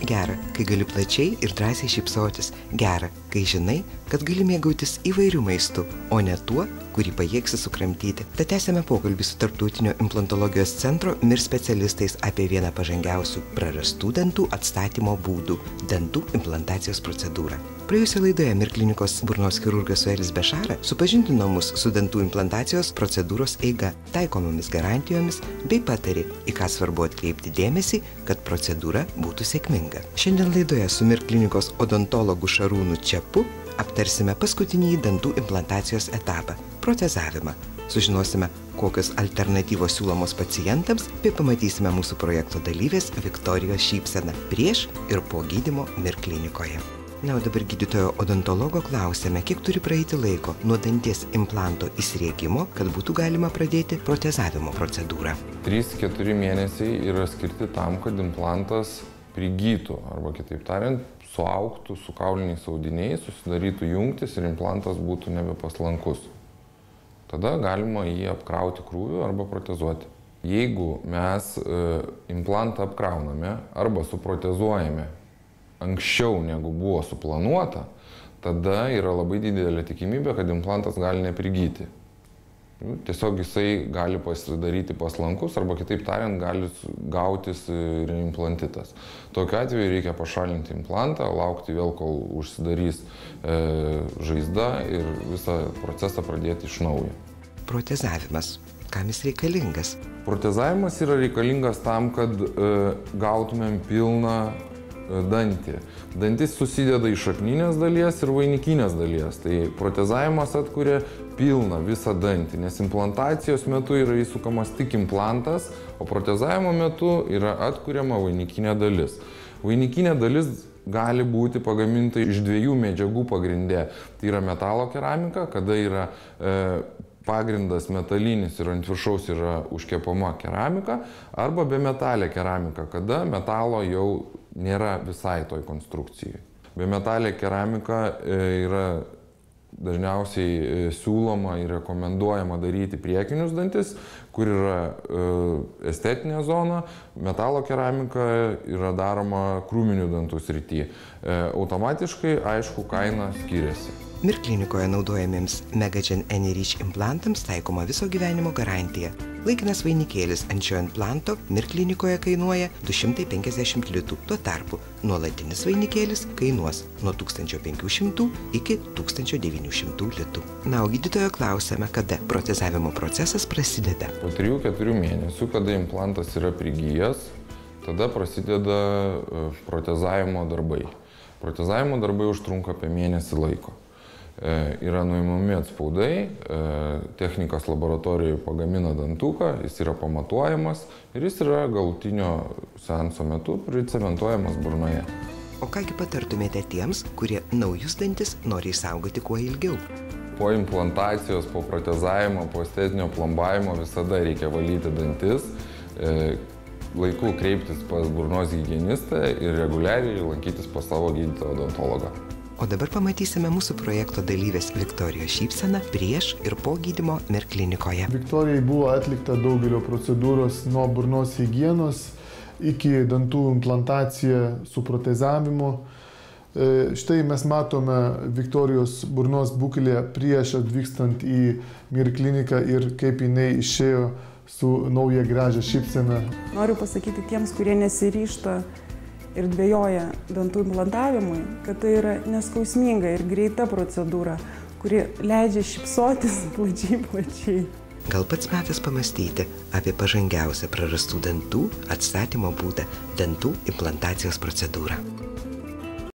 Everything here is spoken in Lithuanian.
Gera, kai gali plačiai ir drąsiai šypsotis. Gera, kai žinai, kad gali mėgautis įvairių maistų, o ne tuo, kurį pajėgsi sukramtyti. Tad tęsiame pokalbį su Tarptautinio implantologijos centro MIR specialistais apie vieną pažangiausių prarastų dantų atstatymo būdų – dantų implantacijos procedūrą. Praėjusioje laidoje MIR klinikos burnos chirurgas Suelis Bešara supažindino mus su dantų implantacijos procedūros eiga, taikomomis garantijomis bei patarė, į ką svarbu atkreipti dėmesį, kad procedūra būtų sėkminga. Šiandien laidoje su MIR klinikos odontologu Šarūnu Čepu aptarsime paskutinį dantų implantacijos etapą – protezavimą. Sužinosime, kokios alternatyvos siūlomos pacientams, bei pamatysime mūsų projekto dalyvės Viktorijos šypseną prieš ir po gydymo MIR klinikoje. Na, o dabar gydytojo odontologo klausėme, kiek turi praeiti laiko nuo danties implanto įsriegimo, kad būtų galima pradėti protezavimo procedūrą. 3-4 mėnesiai yra skirti tam, kad implantas prigytų, arba kitaip tariant, suaugtų su kauliniais audiniais, susidarytų jungtis ir implantas būtų nebepaslankus. Tada galima jį apkrauti krūviu arba protezuoti. Jeigu mes implantą apkrauname arba suprotezuojame anksčiau negu buvo suplanuota, tada yra labai didelė tikimybė, kad implantas gali neprigyti. Tiesiog jisai gali pasidaryti paslankus arba kitaip tariant gali gautis reimplantitas. Tokiu atveju reikia pašalinti implantą, laukti vėl, kol užsidarys žaizda ir visą procesą pradėti iš naujo. Protezavimas. Kam jis reikalingas? Protezavimas yra reikalingas tam, kad gautumėm pilną dantį. Dantis susideda iš šakninės dalies ir vainikinės dalies. Tai protezavimas atkuria pilną visą dantį, nes implantacijos metu yra įsukamas tik implantas, o protezavimo metu yra atkuriama vainikinė dalis. Vainikinė dalis gali būti pagaminta iš 2 medžiagų pagrinde. Tai yra metalo keramika, kada yra pagrindas metalinis ir ant viršaus yra užkepama keramika, arba bemetalė keramika, kada metalo jau nėra visai toj konstrukcijai. Bemetalė keramika yra dažniausiai siūloma ir rekomenduojama daryti priekinius dantis, kur yra estetinė zona. Metalo keramika yra daroma krūminių dantų srityje. Automatiškai, aišku, kaina skiriasi. MIR klinikoje naudojamiems Megagen Anyreach implantams taikoma viso gyvenimo garantija. Laikinas vainikėlis ant šio implanto MIR klinikoje kainuoja 250 litų. Tuo tarpu nuolatinis vainikėlis kainuos nuo 1500 iki 1900 litų. Na, o gydytojo klausėme, kada protezavimo procesas prasideda. Po 3-4 mėnesių, kada implantas yra prigijęs, tada prasideda protezavimo darbai. Protezavimo darbai užtrunka apie mėnesį laiko. Yra nuimami atspaudai, technikas laboratorijoje pagamina dantuką, jis yra pamatuojamas ir jis yra galutinio seanso metu pricementuojamas burnoje. O kągi patartumėte tiems, kurie naujus dantis nori išsaugoti kuo ilgiau? Po implantacijos, po protezavimo, po estetinio plombavimo visada reikia valyti dantis, laiku kreiptis pas burnos higienistą ir reguliariai lankytis pas savo gydytoją odontologą. O dabar pamatysime mūsų projekto dalyvės Viktorijos šypseną prieš ir po gydymo MIR klinikoje. Viktorijai buvo atlikta daugelio procedūros nuo burnos higienos iki dantų implantacija su protezavimu. Štai mes matome Viktorijos burnos būklę prieš atvykstant į MIR kliniką ir kaip jinai išėjo su nauja gražia šypsena. Noriu pasakyti tiems, kurie nesiryžta ir dvejoja dantų implantavimui, kad tai yra neskausminga ir greita procedūra, kuri leidžia šypsotis plačiai. Gal pats metas pamastyti apie pažangiausią prarastų dantų atstatymo būdą – dantų implantacijos procedūrą.